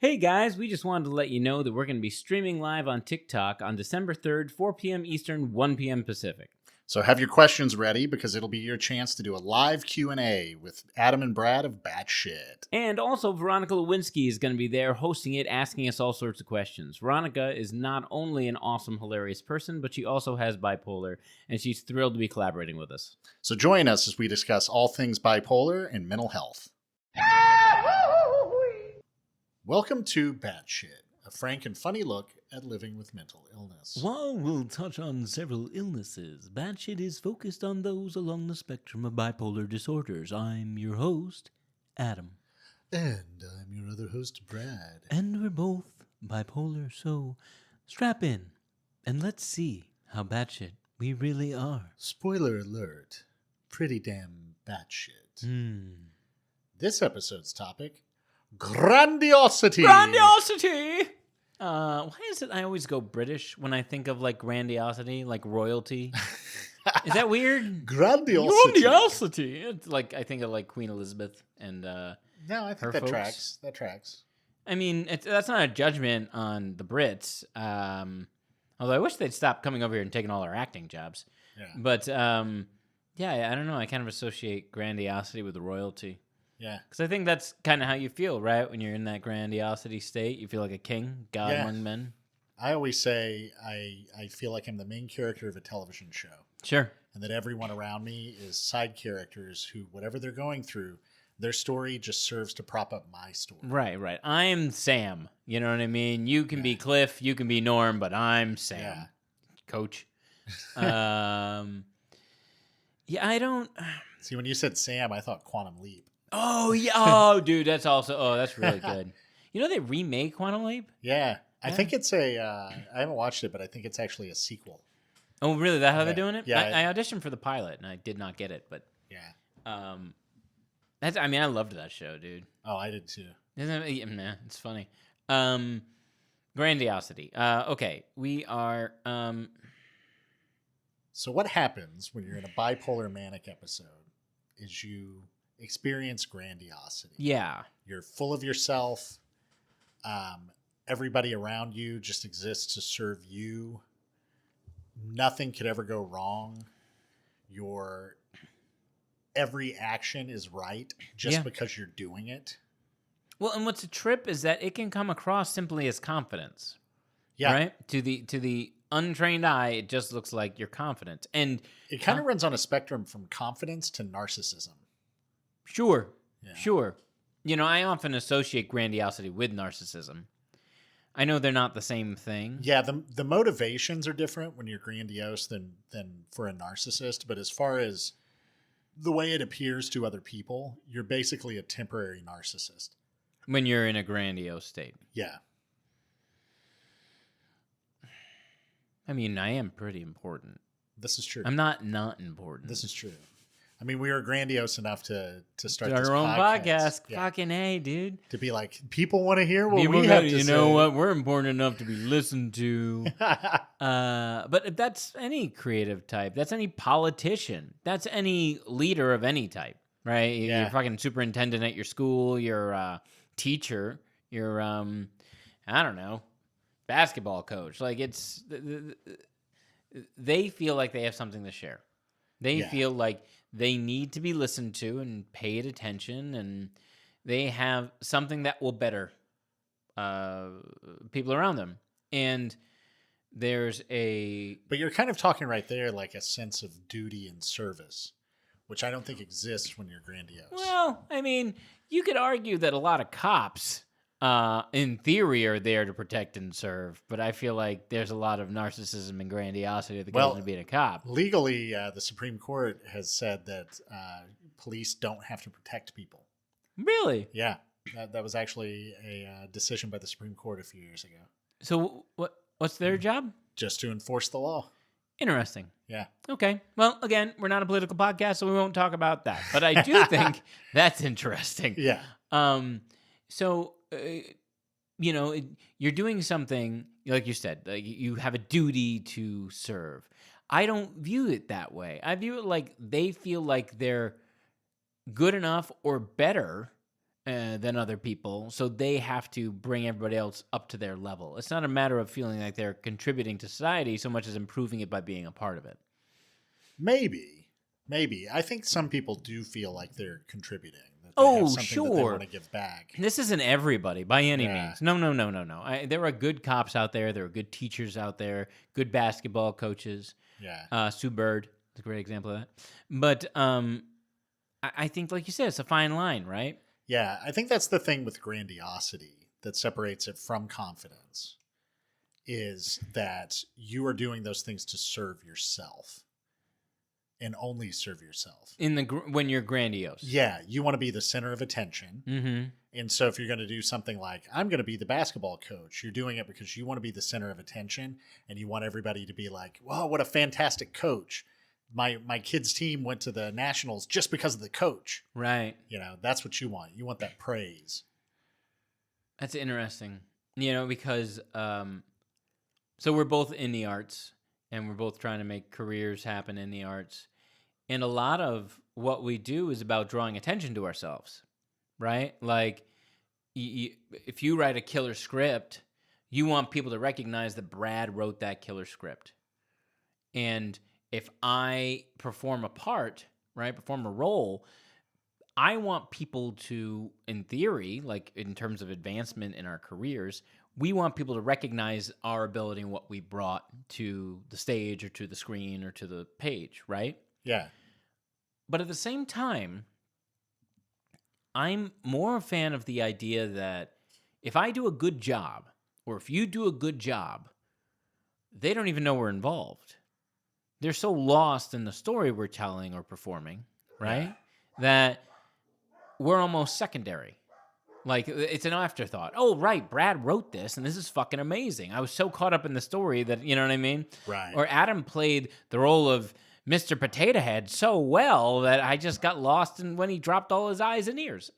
Hey guys, we just wanted to let you know that we're going to be streaming live on TikTok on December 3rd, 4 p.m. Eastern, 1 p.m. Pacific. So have your questions ready because it'll be your chance to do a live Q&A with Adam and Brad of Batshit. And also, Veronica Lewinsky is going to be there hosting it, asking us all sorts of questions. Veronica is not only an awesome, hilarious person, but she also has bipolar, and she's thrilled to be collaborating with us. So join us as we discuss all things bipolar and mental health. Welcome to Batshit, a frank and funny look at living with mental illness. While we'll touch on several illnesses, Batshit is focused on those along the spectrum of bipolar disorders. I'm your host, Adam. And I'm your other host, Brad. And we're both bipolar, so strap in and let's see how batshit we really are. Spoiler alert, pretty damn batshit. This episode's topic, Grandiosity! Grandiosity! Why is it I always go British when I think of, like, grandiosity, like royalty? Is that weird? Grandiosity. It's like, I think of, like, Queen Elizabeth and No, I think her that folks. tracks. That tracks. I mean, that's not a judgment on the Brits. Although I wish they'd stop coming over here and taking all our acting jobs. Yeah. But, yeah, I don't know. I kind of associate grandiosity with royalty. Yeah. Because I think that's kind of how you feel, right? When you're in that grandiosity state, you feel like a king, God among men. I always say I feel like I'm the main character of a television show. Sure. And that everyone around me is side characters who, whatever they're going through, their story just serves to prop up my story. Right. I'm Sam. You know what I mean? You can be Cliff, you can be Norm, but I'm Sam. Yeah. Coach. Yeah, I don't... See, when you said Sam, I thought Quantum Leap. Oh, yeah. Oh, dude, that's also... Oh, that's really good. You know they remade Quantum Leap? Yeah. I think it's a... I haven't watched it, but I think it's actually a sequel. Oh, really? That's how they're doing it? Yeah. I auditioned for the pilot, and I did not get it, but... Yeah. I loved that show, dude. Oh, I did too. Isn't it? Nah, it's funny. Grandiosity. Okay, we are... So what happens when you're in a bipolar manic episode is you experience grandiosity. Yeah. You're full of yourself. Everybody around you just exists to serve you. Nothing could ever go wrong. Your every action is right just because you're doing it. Well, and what's a trip is that it can come across simply as confidence. Yeah. Right? To the untrained eye, it just looks like you're confident. And it kind of runs on a spectrum from confidence to narcissism. Sure. Yeah. Sure. You know, I often associate grandiosity with narcissism. I know they're not the same thing. Yeah, the motivations are different when you're grandiose than for a narcissist, but as far as the way it appears to other people, you're basically a temporary narcissist. When you're in a grandiose state. Yeah. I mean, I am pretty important. This is true. I'm not important. This is true. I mean, we are grandiose enough to start our this own podcast. Yeah. Fucking A, dude. To be like, people want to hear what People we have to say. You know what? We're important enough to be listened to. But if that's any creative type, that's any politician, that's any leader of any type, right? Yeah. You're fucking superintendent at your school, you're teacher, you're, I don't know, basketball coach. Like, it's, they feel like they have something to share. They feel like they need to be listened to and paid attention, and they have something that will better people around them. And there's a... But you're kind of talking right there like a sense of duty and service, which I don't think exists when you're grandiose. Well, I mean, you could argue that a lot of cops, in theory, are there to protect and serve, but I feel like there's a lot of narcissism and grandiosity that goes into being a cop. Legally, the Supreme Court has said that police don't have to protect people. Really? Yeah. That was actually a decision by the Supreme Court a few years ago. So what's their job? Just to enforce the law. Interesting. Yeah. Okay. Well, again, we're not a political podcast, so we won't talk about that. But I do think that's interesting. Yeah. So, you know, you're doing something, like you said, like you have a duty to serve. I don't view it that way. I view it like they feel like they're good enough or better than other people, so they have to bring everybody else up to their level. It's not a matter of feeling like they're contributing to society so much as improving it by being a part of it. Maybe. I think some people do feel like they're contributing, that they have Oh, something that they sure. want to give back. This isn't everybody by any Yeah. means. No. There are good cops out there. There are good teachers out there. Good basketball coaches. Yeah. Sue Bird is a great example of that. But I think, like you said, it's a fine line, right? Yeah, I think that's the thing with grandiosity that separates it from confidence, is that you are doing those things to serve yourself and only serve yourself. When you're grandiose. Yeah, you want to be the center of attention. Mm-hmm. And so if you're going to do something like, I'm going to be the basketball coach, you're doing it because you want to be the center of attention and you want everybody to be like, wow, what a fantastic coach. My kid's team went to the nationals just because of the coach. Right. You know, that's what you want. You want that praise. That's interesting. Because so we're both in the arts and we're both trying to make careers happen in the arts. And a lot of what we do is about drawing attention to ourselves, right? Like, if you write a killer script, you want people to recognize that Brad wrote that killer script. And if I perform a part, right, perform a role, I want people to, in theory, like in terms of advancement in our careers, we want people to recognize our ability and what we brought to the stage or to the screen or to the page, right? Yeah. But at the same time, I'm more a fan of the idea that if I do a good job, or if you do a good job, they don't even know we're involved. They're so lost in the story we're telling or performing, right? Yeah. That we're almost secondary. Like, it's an afterthought. Oh, right, Brad wrote this, and this is fucking amazing. I was so caught up in the story that, you know what I mean? Right. Or Adam played the role of Mr. Potato Head so well that I just got lost in when he dropped all his eyes and ears.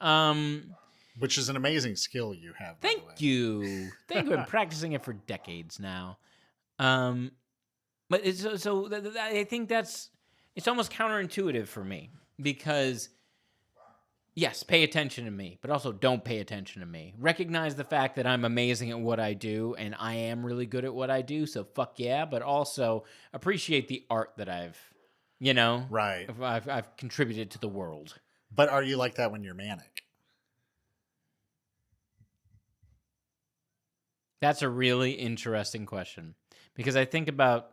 Which is an amazing skill you have, by the way. Thank you. I've been practicing it for decades now. But I think it's almost counterintuitive for me because, yes, pay attention to me, but also don't pay attention to me. Recognize the fact that I'm amazing at what I do and I am really good at what I do, so fuck yeah, but also appreciate the art that I've contributed to the world. But are you like that when you're manic? That's a really interesting question because I think about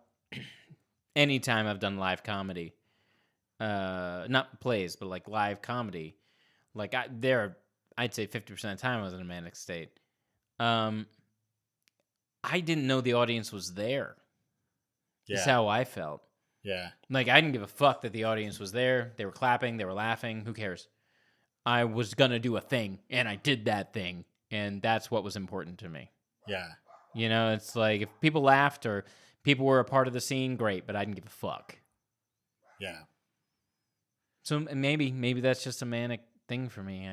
any time I've done live comedy, not plays, but like live comedy, like I'd say 50% of the time I was in a manic state. I didn't know the audience was there. Yeah. That's how I felt. Yeah. Like, I didn't give a fuck that the audience was there. They were clapping. They were laughing. Who cares? I was going to do a thing, and I did that thing, and that's what was important to me. Yeah. It's like if people laughed or people were a part of the scene, great, but I didn't give a fuck. Yeah. So maybe that's just a manic thing for me.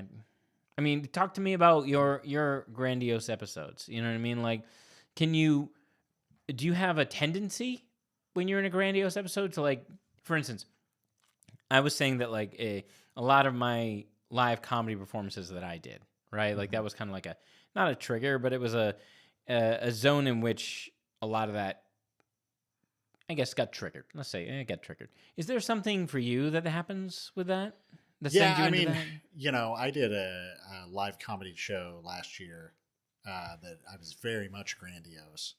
I mean, talk to me about your grandiose episodes. You know what I mean? Like, do you have a tendency when you're in a grandiose episode to, like, for instance, I was saying that like a lot of my live comedy performances that I did, right? Like that was kind of like not a trigger, but it was a zone in which a lot of that, I guess, got triggered. Let's say it got triggered. Is there something for you that happens with that? Yeah, I mean, I did a live comedy show last year that I was very much grandiose.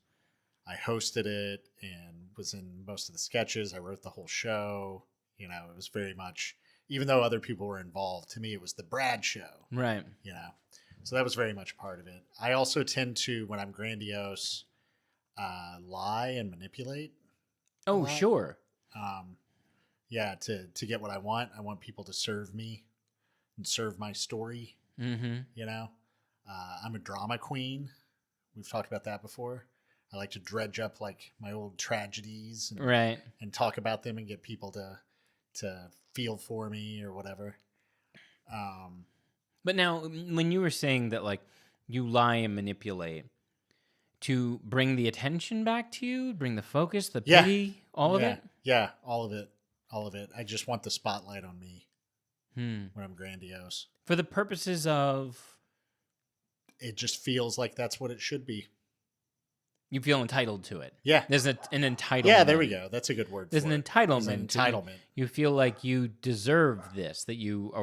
I hosted it and was in most of the sketches. I wrote the whole show. It was very much, even though other people were involved, to me, it was the Brad show. Right. So that was very much part of it. I also tend to, when I'm grandiose, lie and manipulate. Oh, sure. To get what I want. I want people to serve me and serve my story. Mm-hmm. I'm a drama queen. We've talked about that before. I like to dredge up like my old tragedies and talk about them and get people to feel for me or whatever. But now, when you were saying that, like, you lie and manipulate to bring the attention back to you, bring the focus, the pity, all of it? Yeah, all of it. All of it. I just want the spotlight on me. when I'm grandiose. For the purposes of... It just feels like that's what it should be. You feel entitled to it. Yeah. There's an entitlement. Yeah, there we go. That's a good word There's for an it. entitlement. There's an entitlement. You feel like you deserve this, that you...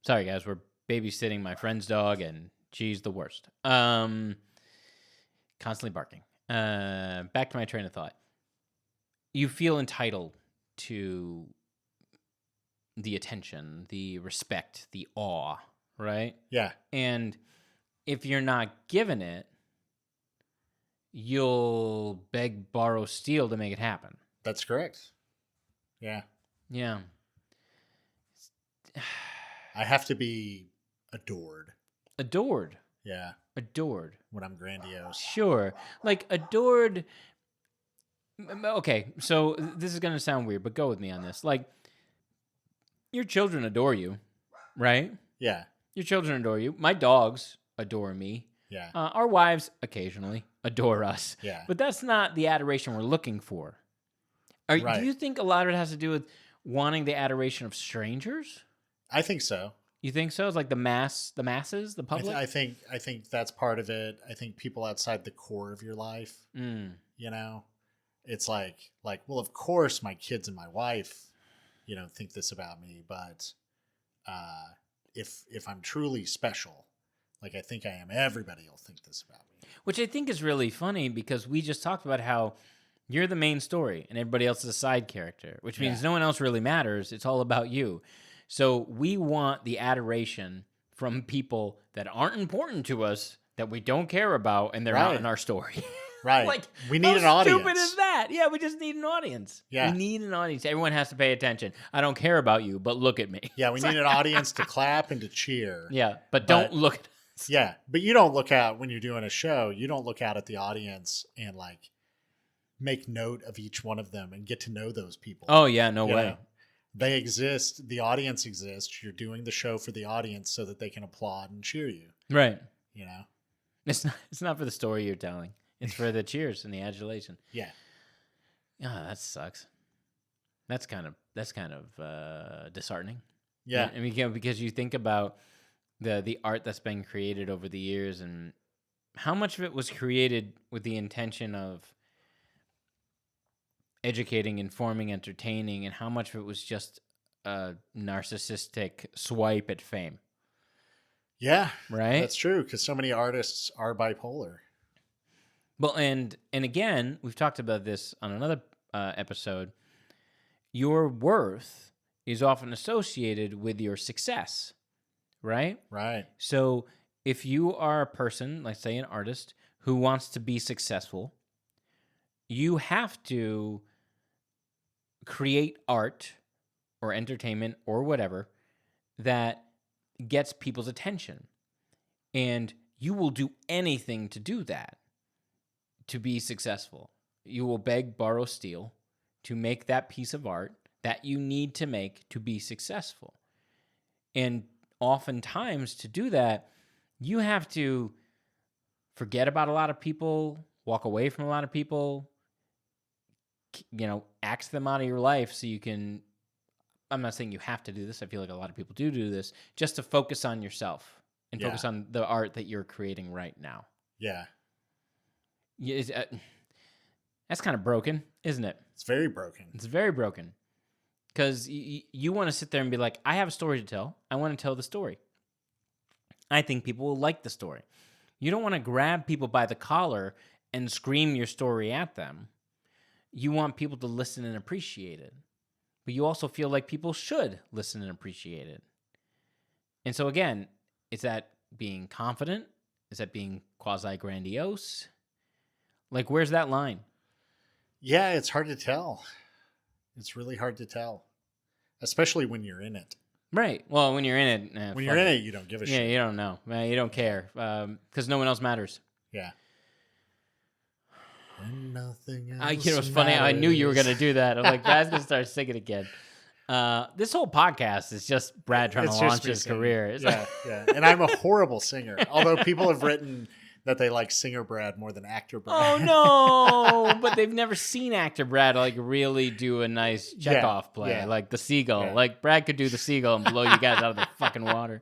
Sorry, guys, we're babysitting my friend's dog, and she's the worst. Constantly barking. Back to my train of thought. You feel entitled to the attention, the respect, the awe, right? Yeah. And if you're not given it, you'll beg, borrow, steal to make it happen. That's correct. Yeah. Yeah. I have to be adored. Adored. Yeah. Adored. When I'm grandiose. Sure. Like, adored... Okay, so this is going to sound weird, but go with me on this. Like, your children adore you, right? Yeah. Your children adore you. My dogs adore me. Yeah. Our wives occasionally adore us. Yeah. But that's not the adoration we're looking for. Right. Do you think a lot of it has to do with wanting the adoration of strangers? I think so. You think so? It's like the masses, the public? I think that's part of it. I think people outside the core of your life, you know, it's like, well, of course my kids and my wife, you know, think this about me, but if I'm truly special, like I think I am, everybody will think this about me. Which I think is really funny because we just talked about how you're the main story and everybody else is a side character, which means no one else really matters. It's all about you. So we want the adoration from people that aren't important to us, that we don't care about, and they're not in our story. Right. Like, we need an audience. How stupid is that? Yeah, we just need an audience. Yeah. We need an audience. Everyone has to pay attention. I don't care about you, but look at me. Yeah, we need an audience to clap and to cheer. Yeah, but don't look at us. Yeah, but you don't look out when you're doing a show. You don't look out at the audience and like make note of each one of them and get to know those people. Oh, yeah, no You way. know? They exist. The audience exists. You're doing the show for the audience so that they can applaud and cheer you. Right. You know? It's not for the story you're telling. It's for the cheers and the adulation. Yeah. Yeah, that sucks. That's kind of disheartening. Yeah. I mean, because you think about the art that's been created over the years and how much of it was created with the intention of educating, informing, entertaining, and how much of it was just a narcissistic swipe at fame. Yeah. Right? That's true, because so many artists are bipolar. Well, and again, we've talked about this on another episode. Your worth is often associated with your success, right? Right. So if you are a person, like say an artist, who wants to be successful, you have to create art or entertainment or whatever that gets people's attention. And you will do anything to do that, to be successful. You will beg, borrow, steal to make that piece of art that you need to make to be successful. And oftentimes to do that, you have to forget about a lot of people, walk away from a lot of people, you know, axe them out of your life so you can, I'm not saying you have to do this. I feel like a lot of people do this just to focus on yourself and focus on the art that you're creating right now. Yeah. That's kind of broken, isn't it? It's very broken. It's very broken. Because you want to sit there and be like, I have a story to tell. I want to tell the story. I think people will like the story. You don't want to grab people by the collar and scream your story at them. You want people to listen and appreciate it. But you also feel like people should listen and appreciate it. And so again, is that being confident? Is that being quasi-grandiose? Like, where's that line? Yeah, it's hard to tell. It's really hard to tell. Especially when you're in it. Right. Well, when you're in it... when you're in it, you don't give a shit. Yeah, you don't know. You don't care. Because no one else matters. Yeah. And nothing else You know, it's funny. I knew you were going to do that. I'm like, Brad's going to start singing again. This whole podcast is just Brad trying to launch his career. Yeah. And I'm a horrible singer. Although people have written that they like singer Brad more than actor Oh Brad. no! But they've never seen actor Brad like really do a nice Chekhov play, yeah. like the seagull. Yeah. Like Brad could do the seagull and blow you guys out of the fucking water.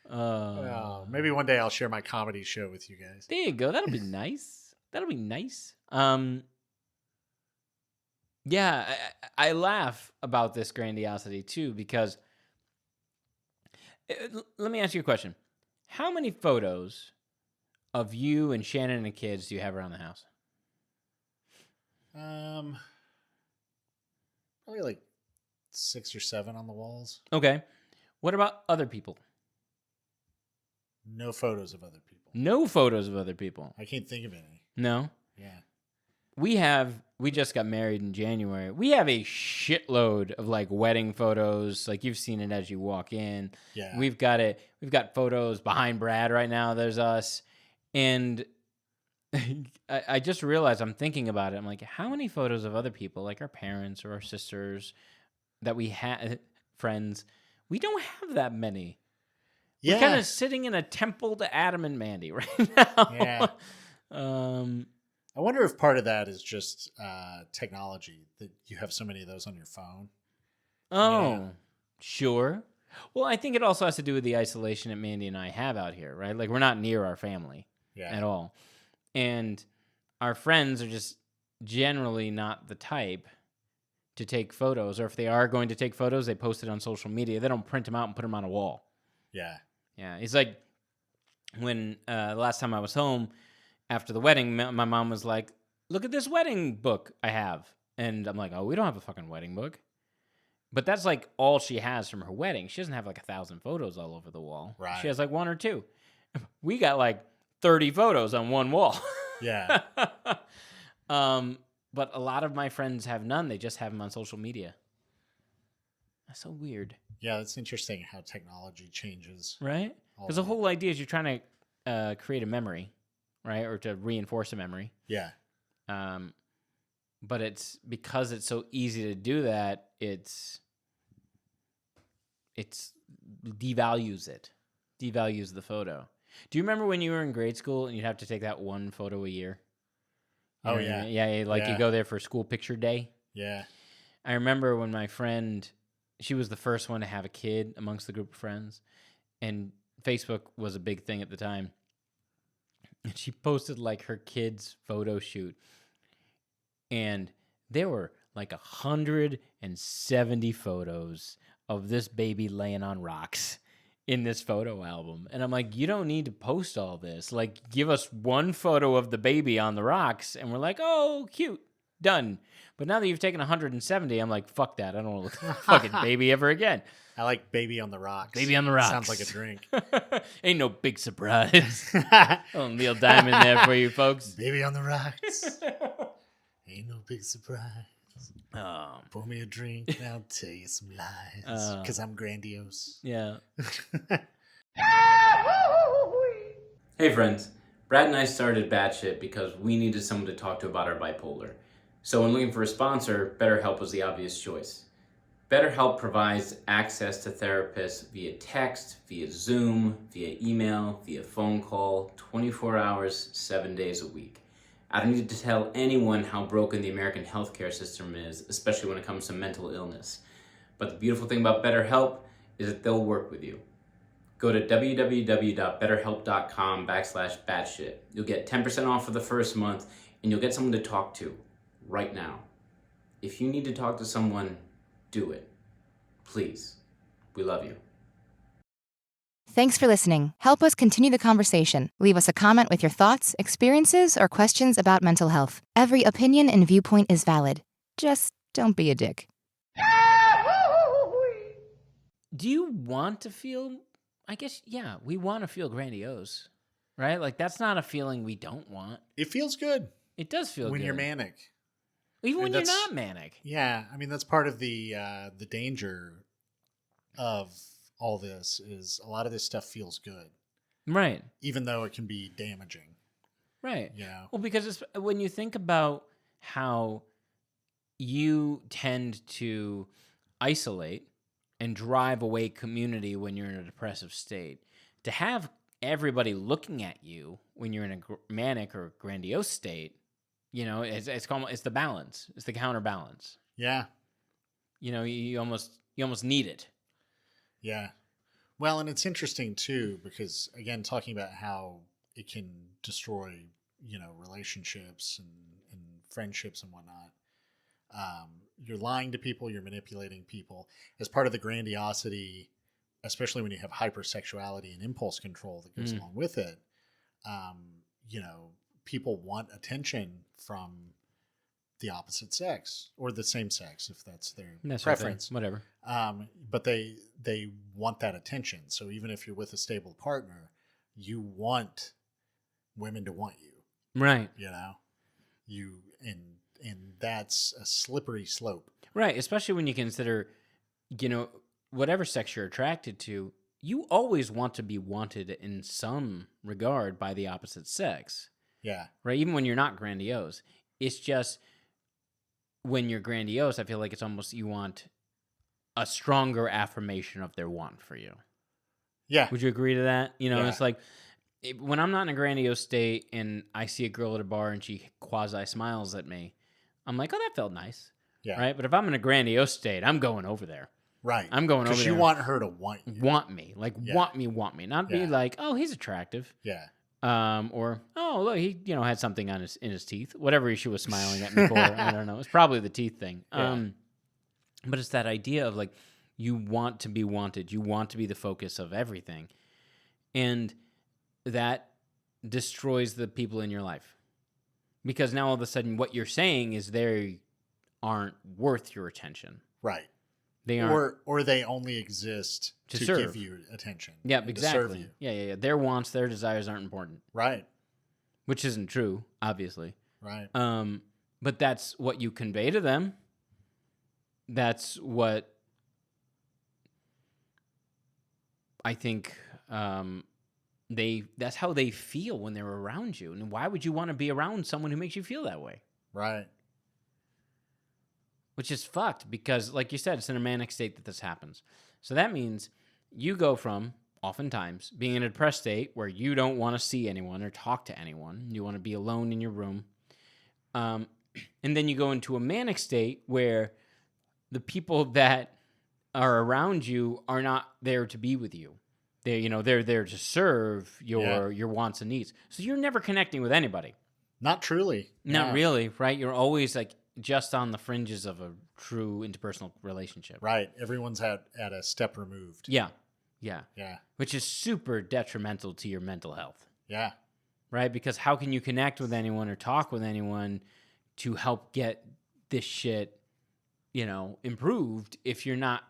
Maybe one day I'll share my comedy show with you guys. There you go. That'll be nice. That'll be nice. Yeah, I laugh about this grandiosity too because let me ask you a question. How many photos of you and Shannon and the kids do you have around the house? Probably like 6 or 7 on the walls. Okay. What about other people? No photos of other people. No photos of other people. I can't think of any. No? Yeah. We just got married in January. We have a shitload of like wedding photos. Like you've seen it as you walk in. Yeah. We've got photos behind Brad right now. There's us. And I just realized I'm thinking about it. I'm like, how many photos of other people, like our parents or our sisters that we had, friends, we don't have that many. Yeah. We're kind of sitting in a temple to Adam and Mandy right now. Yeah. I wonder if part of that is just technology, that you have so many of those on your phone. Oh, Yeah. Sure. Well, I think it also has to do with the isolation that Mandy and I have out here, right? Like we're not near our family at all. And our friends are just generally not the type to take photos. Or if they are going to take photos, they post it on social media. They don't print them out and put them on a wall. Yeah. Yeah. It's like when the last time I was home, after the wedding, my mom was like, look at this wedding book I have. And I'm like, oh, we don't have a fucking wedding book. But that's like all she has from her wedding. She doesn't have like 1,000 photos all over the wall. Right. She has like 1 or 2. We got like 30 photos on one wall. Yeah. But a lot of my friends have none. They just have them on social media. That's so weird. Yeah, it's interesting how technology changes. Right? Because the whole idea is you're trying to create a memory. Right, or to reinforce a memory. Yeah. But it's because it's so easy to do that, it's devalues the photo. Do you remember when you were in grade school and you'd have to take that one photo a year? Oh, yeah. Yeah, like you go there for school picture day. Yeah. I remember when my friend, she was the first one to have a kid amongst the group of friends, and Facebook was a big thing at the time. And she posted like her kid's photo shoot. And there were like 170 photos of this baby laying on rocks in this photo album. And I'm like, you don't need to post all this. Like, give us one photo of the baby on the rocks. And we're like, oh, cute. Done. But now that you've taken 170, I'm like, fuck that. I don't want to look at fucking baby ever again. I like Baby on the Rocks. Baby on the Rocks. Sounds like a drink. Ain't no big surprise. Oh, Neil Diamond there for you folks. Baby on the Rocks. Ain't no big surprise. Oh. Pour me a drink and I'll tell you some lies. Because I'm grandiose. Yeah. Hey friends. Brad and I started Batshit because we needed someone to talk to about our bipolar. So when looking for a sponsor, BetterHelp was the obvious choice. BetterHelp provides access to therapists via text, via Zoom, via email, via phone call, 24 hours, 7 days a week. I don't need to tell anyone how broken the American healthcare system is, especially when it comes to mental illness. But the beautiful thing about BetterHelp is that they'll work with you. Go to www.betterhelp.com/batshit. You'll get 10% off for the first month, and you'll get someone to talk to right now. If you need to talk to someone, do it. Please. We love you. Thanks for listening. Help us continue the conversation. Leave us a comment with your thoughts, experiences, or questions about mental health. Every opinion and viewpoint is valid. Just don't be a dick. Do you want to feel, I guess, yeah, we want to feel grandiose, right? Like, that's not a feeling we don't want. It feels good. It does feel good. When you're manic. Even when you're not manic. Yeah, I mean, that's part of the danger of all this is a lot of this stuff feels good. Right. Even though it can be damaging. Right. Yeah. Well, because when you think about how you tend to isolate and drive away community when you're in a depressive state, to have everybody looking at you when you're in a manic or grandiose state, it's the balance. It's the counterbalance. Yeah. You almost need it. Yeah. Well, and it's interesting too, because again, talking about how it can destroy, relationships and friendships and whatnot. You're lying to people, you're manipulating people as part of the grandiosity, especially when you have hypersexuality and impulse control that goes along with it. People want attention from the opposite sex or the same sex, if that's their preference, whatever. But they want that attention. So even if you're with a stable partner, you want women to want you, right? And that's a slippery slope, right? Especially when you consider, whatever sex you're attracted to, you always want to be wanted in some regard by the opposite sex. Yeah. Right. Even when you're not grandiose, it's just when you're grandiose, I feel like it's almost you want a stronger affirmation of their want for you. Yeah. Would you agree to that? Yeah. It's like when I'm not in a grandiose state and I see a girl at a bar and she quasi smiles at me, I'm like, oh, that felt nice. Yeah. Right. But if I'm in a grandiose state, I'm going over there. Right. I'm going over there. Because you want her to want you. Want me. Like, want me. Not be like, oh, he's attractive. Yeah. Or, oh, look, he, had something in his teeth. Whatever she was smiling at me for. I don't know. It's probably the teeth thing. Yeah. But it's that idea of like, you want to be wanted. You want to be the focus of everything. And that destroys the people in your life. Because now all of a sudden what you're saying is they aren't worth your attention. Right. They aren't. Or they only exist to give you attention. Yeah, exactly. To serve you. Yeah. Their wants, their desires aren't important. Right. Which isn't true, obviously. Right. But that's what you convey to them. That's what I think that's how they feel when they're around you. And why would you want to be around someone who makes you feel that way? Right. Which is fucked because, like you said, it's in a manic state that this happens. So that means you go from, oftentimes, being in a depressed state where you don't want to see anyone or talk to anyone. You want to be alone in your room. And then you go into a manic state where the people that are around you are not there to be with you. They're there to serve your wants and needs. So you're never connecting with anybody. Not truly. Not really, right? You're always like just on the fringes of a true interpersonal relationship. Right. Everyone's at a step removed. Yeah. Which is super detrimental to your mental health. Yeah. Right? Because how can you connect with anyone or talk with anyone to help get this shit, improved if you're not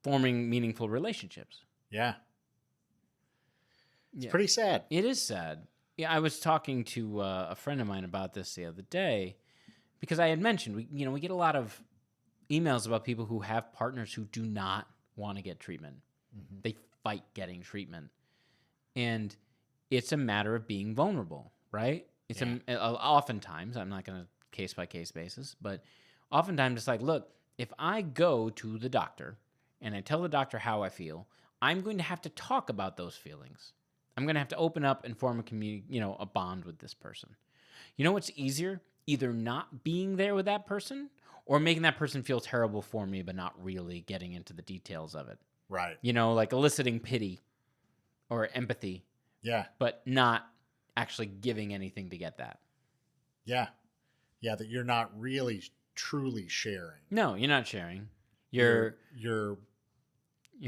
forming meaningful relationships? Yeah. It's pretty sad. It is sad. Yeah, I was talking to a friend of mine about this the other day because I had mentioned we get a lot of emails about people who have partners who do not want to get treatment. Mm-hmm. They fight getting treatment, and it's a matter of being vulnerable, right? It's oftentimes, I'm not going to case by case basis, but oftentimes it's like, look, if I go to the doctor and I tell the doctor how I feel, I'm going to have to talk about those feelings. I'm going to have to open up and form a bond with this person. You know what's easier? Either not being there with that person or making that person feel terrible for me, but not really getting into the details of it. Right. Like eliciting pity or empathy. Yeah. But not actually giving anything to get that. Yeah. Yeah, that you're not really truly sharing. No, you're not sharing. You're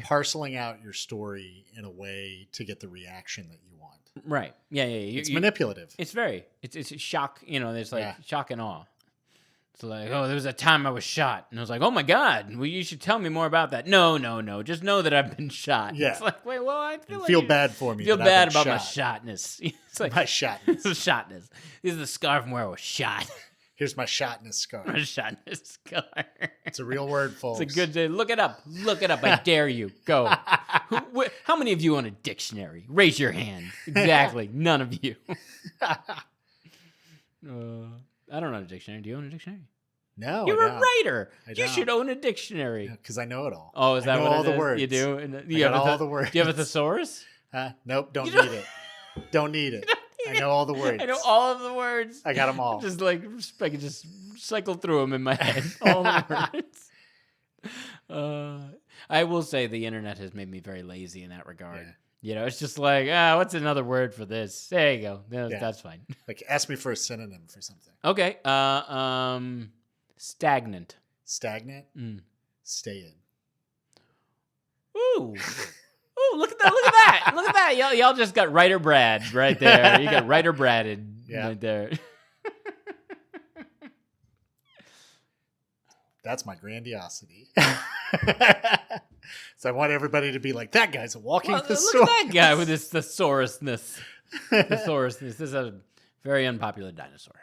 parceling out your story in a way to get the reaction that you want. Right. Yeah. It's manipulative. It's shock. There's like shock and awe. It's like, oh, there was a time I was shot. And I was like, oh my God, well, you should tell me more about that. No. Just know that I've been shot. Yeah. It's like, wait, well, I feel bad for me. Feel bad about my shotness. It's like, my shotness. The shotness. This is the scar from where I was shot. Here's my shotness scar. My shotness scar. It's a real word, folks. It's a good day. Look it up. I dare you. Go. How many of you own a dictionary? Raise your hand. Exactly. None of you. I don't own a dictionary. Do you own a dictionary? No. You're a writer. I you should own a dictionary. Because I know it all. Oh, is that what all it the is? words. You do? You have all the words. Do you have a thesaurus? Nope, don't You don't- need it. Don't need it. I need know all the words. I know all of the words. I got them all. Just like I can just cycle through them in my head. All the words. I will say the internet has made me very lazy in that regard. Yeah. You know, it's just like, what's another word for this? There you go. No, Yeah. That's fine. Like, ask me for a synonym for something. Okay. Stagnant. Stagnant. Mm. Stay in. Ooh. Ooh, look at that. Look at that. Look at that. Y'all just got Writer Brad right there. You got Writer Bradded right there. That's my grandiosity. So I want everybody to be like, that guy's a walking thesaurus. Look at that guy with his thesaurousness. Thesaurusness. This is a very unpopular dinosaur.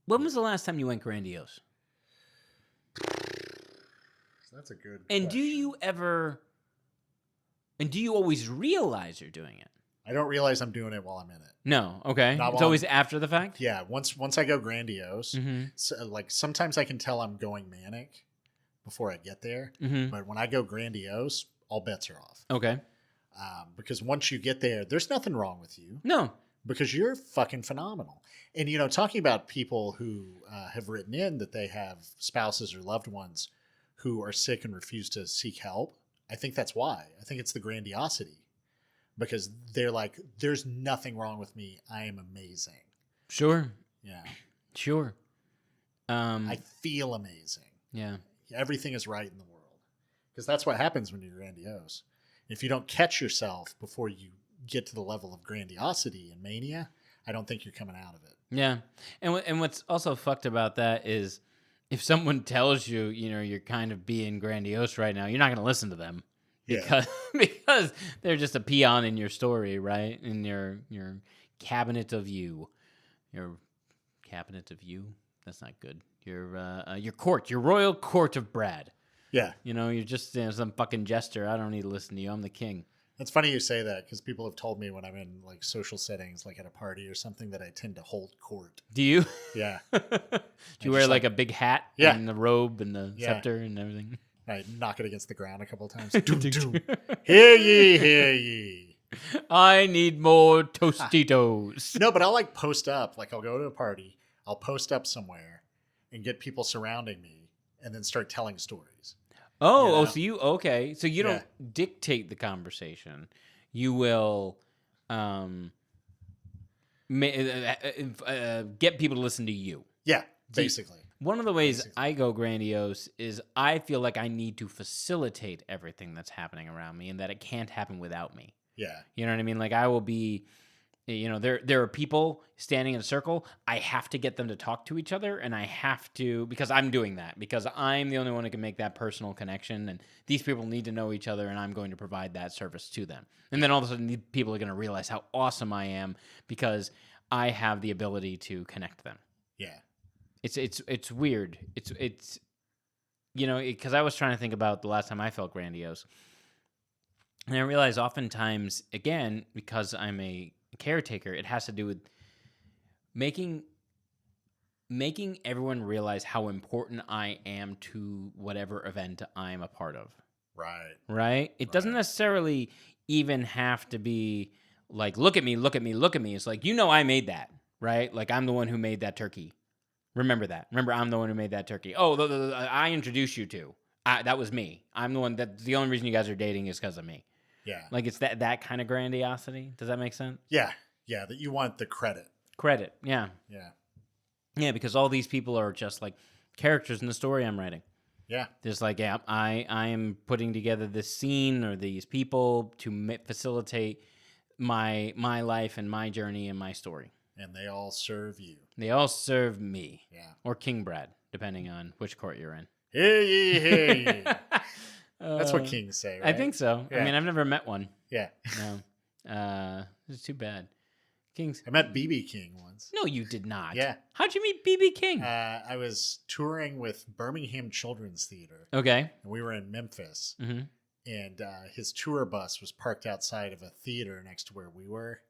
When was the last time you went grandiose? That's a good And question. do you always realize you're doing it? I don't realize I'm doing it while I'm in it. No. Okay. Not It's while always after the fact? Yeah, once I go grandiose, Mm-hmm. so, like sometimes I can tell I'm going manic before I get there. Mm-hmm. But when I go grandiose, all bets are off. Okay. Because once you get there, there's nothing wrong with you No. because you're fucking phenomenal. And, talking about people who have written in that they have spouses or loved ones who are sick and refuse to seek help, I think that's why. I think it's the grandiosity because they're like, there's nothing wrong with me. I am amazing. Sure. Yeah. Sure. I feel amazing. Yeah. Everything is right in the world because that's what happens when you're grandiose. If you don't catch yourself before you get to the level of grandiosity and mania, I don't think you're coming out of it. Yeah. And what's also fucked about that is if someone tells you, you're kind of being grandiose right now, you're not going to listen to them because they're just a peon in your story, right? In your cabinet of you. Your cabinet of you? That's not good. Your court, your royal court of Brad. Yeah. You're just some fucking jester. I don't need to listen to you. I'm the king. It's funny you say that because people have told me when I'm in like social settings, like at a party or something, that I tend to hold court. Do you? Yeah. Do you wear like a big hat and the robe and the scepter and everything? I knock it against the ground a couple of times. Doom, doom. Hear ye, hear ye. I need more Tostitos. No, but I'll like post up. Like I'll go to a party, I'll post up somewhere and get people surrounding me and then start telling stories. So you don't dictate the conversation. You will get people to listen to you. Yeah, basically. One of the ways I go grandiose is I feel like I need to facilitate everything that's happening around me and that it can't happen without me. Yeah. You know what I mean? Like I will be, there are people standing in a circle. I have to get them to talk to each other and I have to, because I'm doing that, because I'm the only one who can make that personal connection and these people need to know each other and I'm going to provide that service to them. And then all of a sudden these people are going to realize how awesome I am because I have the ability to connect them. Yeah. It's weird. It's because I was trying to think about the last time I felt grandiose. And I realize oftentimes, again, because I'm a caretaker, it has to do with making everyone realize how important I am to whatever event I'm a part of. Right. Right? It doesn't necessarily even have to be like, look at me, look at me, look at me. It's like, I made that, right? Like, I'm the one who made that turkey. Remember that. Remember, I'm the one who made that turkey. Oh, I introduced you to. That was me. I'm the one the only reason you guys are dating is because of me. Yeah. Like it's that kind of grandiosity. Does that make sense? Yeah. Yeah. That you want the credit. Credit. Yeah. Yeah. Yeah, because all these people are just like characters in the story I'm writing. Yeah. Just like, I am putting together this scene or these people to facilitate my life and my journey and my story. And they all serve you. They all serve me. Yeah. Or King Brad, depending on which court you're in. Hear ye, hear ye. That's what kings say, right? I think so. Yeah. I mean, I've never met one. Yeah. No. It's too bad. Kings. I met BB King once. No, you did not. Yeah. How'd you meet BB King? I was touring with Birmingham Children's Theater. Okay. And we were in Memphis. Mm-hmm. And his tour bus was parked outside of a theater next to where we were.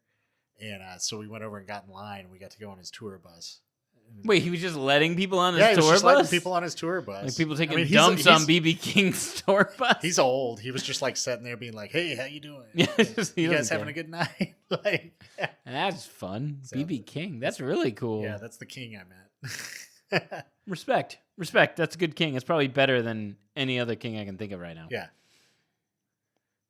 And so we went over and got in line and we got to go on his tour bus. Wait, he was just letting people on his Yeah, he was tour just bus? letting people on his tour bus. Like people taking he's- dumps he's- on BB King's tour bus? He's old. He was just like sitting there being like, "Hey, how you doing? Yeah, Like, just- he you guys doesn't having a care. good night?" Like, That's fun. So- BB King. That's really cool. yeah, that's the king I met. Respect. Respect. That's a good king. It's probably better than any other king I can think of right now. Yeah.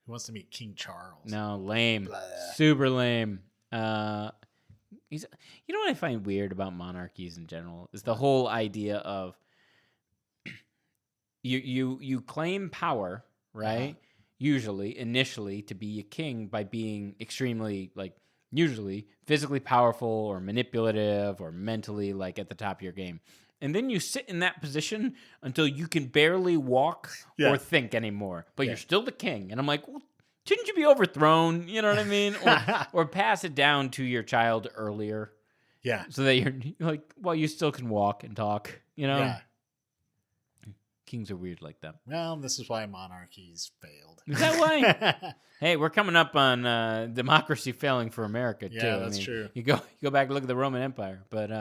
Who wants to meet King Charles? No, lame. Blah. Super lame. He's. You know what I find weird about monarchies in general is the whole idea of you claim power, right? Uh-huh. Usually, initially, to be a king by being extremely usually physically powerful or manipulative or mentally at the top of your game. And then you sit in that position until you can barely walk or think anymore. But you're still the king. And I'm like, well, shouldn't you be overthrown? You know what I mean? Or pass it down to your child earlier. Yeah. So that you're well, you still can walk and talk, you know? Yeah. Kings are weird like that. Well, this is why monarchies failed. Is that why? Hey, we're coming up on democracy failing for America, too. Yeah, that's true. You go back and look at the Roman Empire. But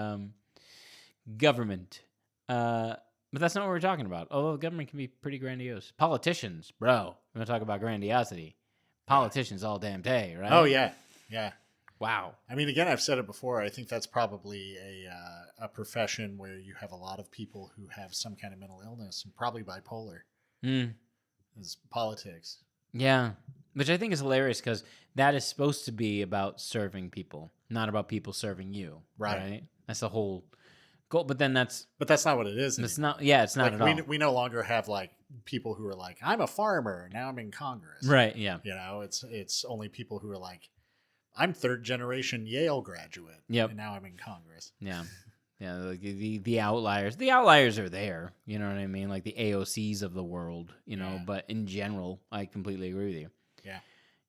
government. But that's not what we're talking about. Although government can be pretty grandiose. Politicians, bro. We're going to talk about grandiosity. Politicians all damn day, right? Oh, yeah. Yeah. Wow. I mean, again, I've said it before. I think that's probably a profession where you have a lot of people who have some kind of mental illness and probably bipolar. Is politics. Yeah. Which I think is hilarious because that is supposed to be about serving people, not about people serving you. Right. That's the whole goal. But then that's not what it is. it's not. Yeah, it's not Like, at all. we no longer have people who are like, I'm a farmer, now I'm in Congress. Right. Yeah. You know, it's only people who are like, I'm third generation Yale graduate. Yep. And now I'm in Congress. Yeah. Yeah. The outliers. The outliers are there. You know what I mean? Like the AOCs of the world. You know. Yeah. But in general, I completely agree with you. Yeah.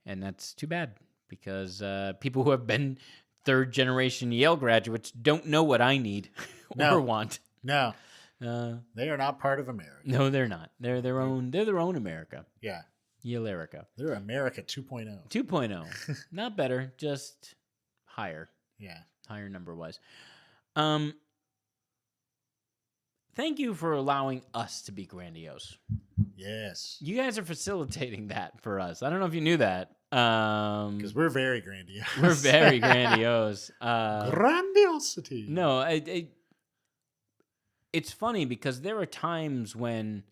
And that's too bad because people who have been third generation Yale graduates don't know what I need or want. No. They are not part of America. No, they're not. They're their own. They're their own America. Yeah. Yale-erica. They're America 2.0. 2.0. Not better, just higher. Yeah. Higher number-wise. Thank you for allowing us to be grandiose. Yes. You guys are facilitating that for us. I don't know if you knew that. Because we're very grandiose. We're very grandiose. Grandiosity. No, it's funny because there are times when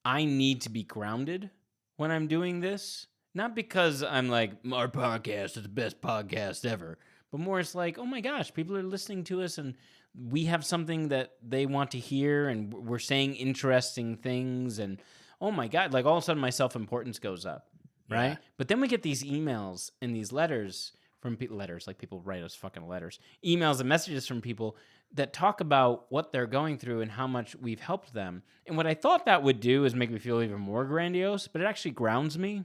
I need to be grounded when I'm doing this. Not because I'm like, our podcast is the best podcast ever. But more it's like, oh my gosh, people are listening to us and we have something that they want to hear and we're saying interesting things. And oh my God, all of a sudden my self-importance goes up, right? Yeah. But then we get these emails and these letters from people, people write us fucking letters, emails and messages from people that talk about what they're going through and how much we've helped them. And what I thought that would do is make me feel even more grandiose, but it actually grounds me.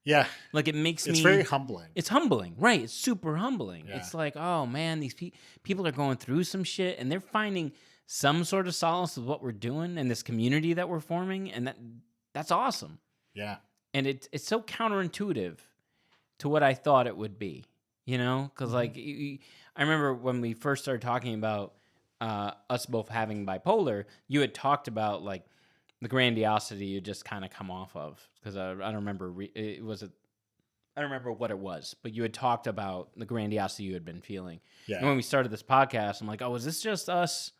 Yeah. It makes me... It's very humbling. It's humbling, right? It's super humbling. Yeah. It's like, oh man, these people are going through some shit and they're finding some sort of solace with what we're doing and this community that we're forming, and that's awesome. Yeah. And it's so counterintuitive to what I thought it would be, you know? Because I remember when we first started talking about us both having bipolar, you had talked about the grandiosity you just kind of come off of, because I don't remember I don't remember what it was, but you had talked about the grandiosity you had been feeling. Yeah. And when we started this podcast, I'm like, oh, is this just us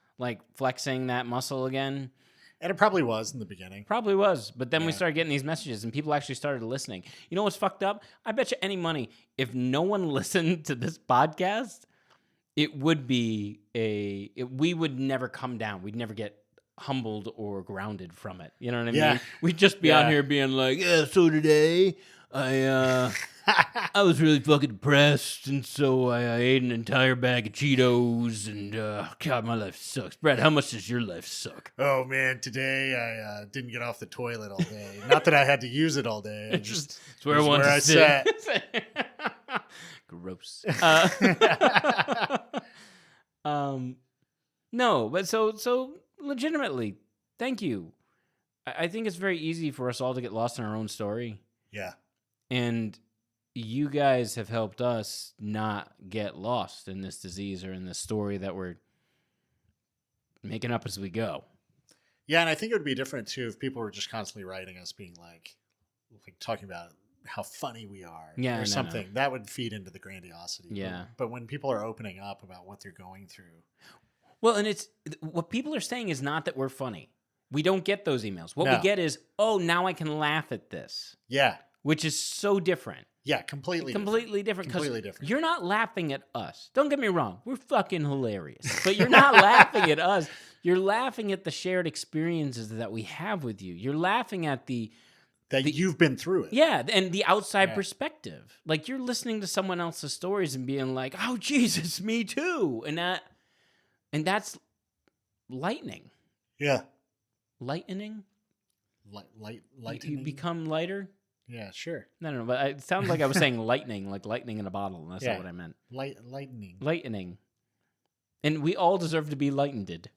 flexing that muscle again? And it probably was in the beginning. Probably was, but then we Yeah. started getting these messages and people actually started listening. You know what's fucked up? I bet you any money, if no one listened to this podcast, it would be we would never come down. We'd never get humbled or grounded from it. You know what I mean? Yeah. We'd just be on here being like, yeah, so today I was really fucking depressed, and so I ate an entire bag of Cheetos, and God, my life sucks. Brad, how much does your life suck? Oh man, today I didn't get off the toilet all day. Not that I had to use it all day. It's where I want to sat. Gross. No, but so legitimately, thank you. I think it's very easy for us all to get lost in our own story. Yeah. And you guys have helped us not get lost in this disease or in this story that we're making up as we go. Yeah, and I think it would be different too if people were just constantly writing us, being like talking about how funny we are, or something. That would feed into the grandiosity. Yeah. But when people are opening up about what they're going through, well, and it's what people are saying is not that we're funny. We don't get those emails. What we get is, oh, now I can laugh at this. Yeah, which is so different. Yeah, completely different. Completely different. You're not laughing at us. Don't get me wrong. We're fucking hilarious. But you're not laughing at us. You're laughing at the shared experiences that we have with you. You're laughing at that you've been through it. Yeah, and the outside perspective. Like, you're listening to someone else's stories and being like, oh, Jesus, me too. And that's lightening. Yeah. Lightening? Lightening? You become lighter? Yeah, sure. No, but it sounds like I was saying lightning, like lightning in a bottle, and that's not what I meant. Lightening. Lightening. And we all deserve to be lightened.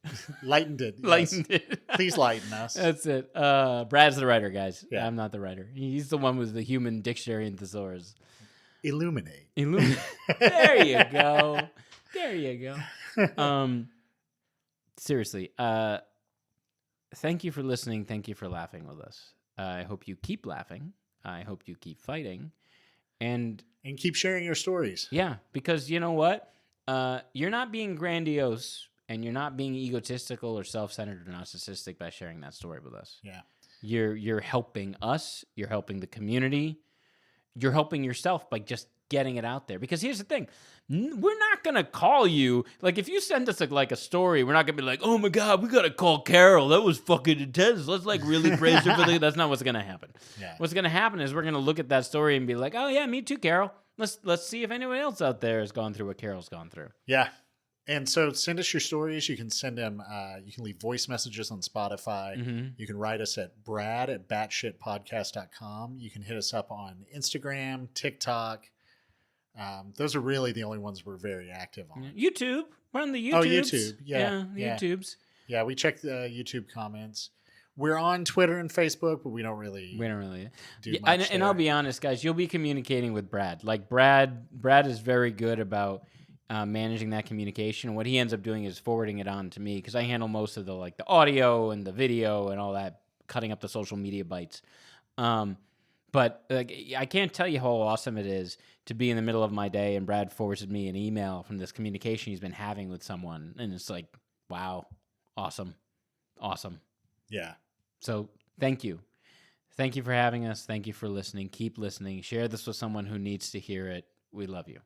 Lightened. Yes. Lightened. Please lighten us. That's it. Brad's the writer, guys. Yeah. I'm not the writer. He's the one with the human dictionary and thesaurus. Illuminate. There you go. There you go. Seriously. Thank you for listening. Thank you for laughing with us. I hope you keep laughing. I hope you keep fighting. And keep sharing your stories. Yeah, because you know what? You're not being grandiose, and you're not being egotistical or self-centered or narcissistic by sharing that story with us. Yeah. You're helping us. You're helping the community. You're helping yourself by just getting it out there. Because here's the thing. We're not going to call you. Like, if you send us a story, we're not going to be like, oh, my God, we got to call Carol. That was fucking intense. Let's, really praise her for That's not what's going to happen. Yeah. What's going to happen is we're going to look at that story and be like, oh, yeah, me too, Carol. Let's see if anyone else out there has gone through what Carol's gone through. Yeah. And so send us your stories. You can send them. You can leave voice messages on Spotify. Mm-hmm. You can write us at brad@batshitpodcast.com. You can hit us up on Instagram, TikTok. Those are really the only ones we're very active on. YouTube. We're on the YouTubes. Oh, YouTube. Yeah, YouTubes. Yeah, we check the YouTube comments. We're on Twitter and Facebook, but we don't really do much and I'll be honest, guys, you'll be communicating with Brad. Like, Brad is very good about managing that communication. What he ends up doing is forwarding it on to me, because I handle most of the audio and the video and all that, cutting up the social media bites. But I can't tell you how awesome it is to be in the middle of my day and Brad forwards me an email from this communication he's been having with someone, and it's like, wow, awesome. Yeah. So thank you. Thank you for having us. Thank you for listening. Keep listening. Share this with someone who needs to hear it. We love you.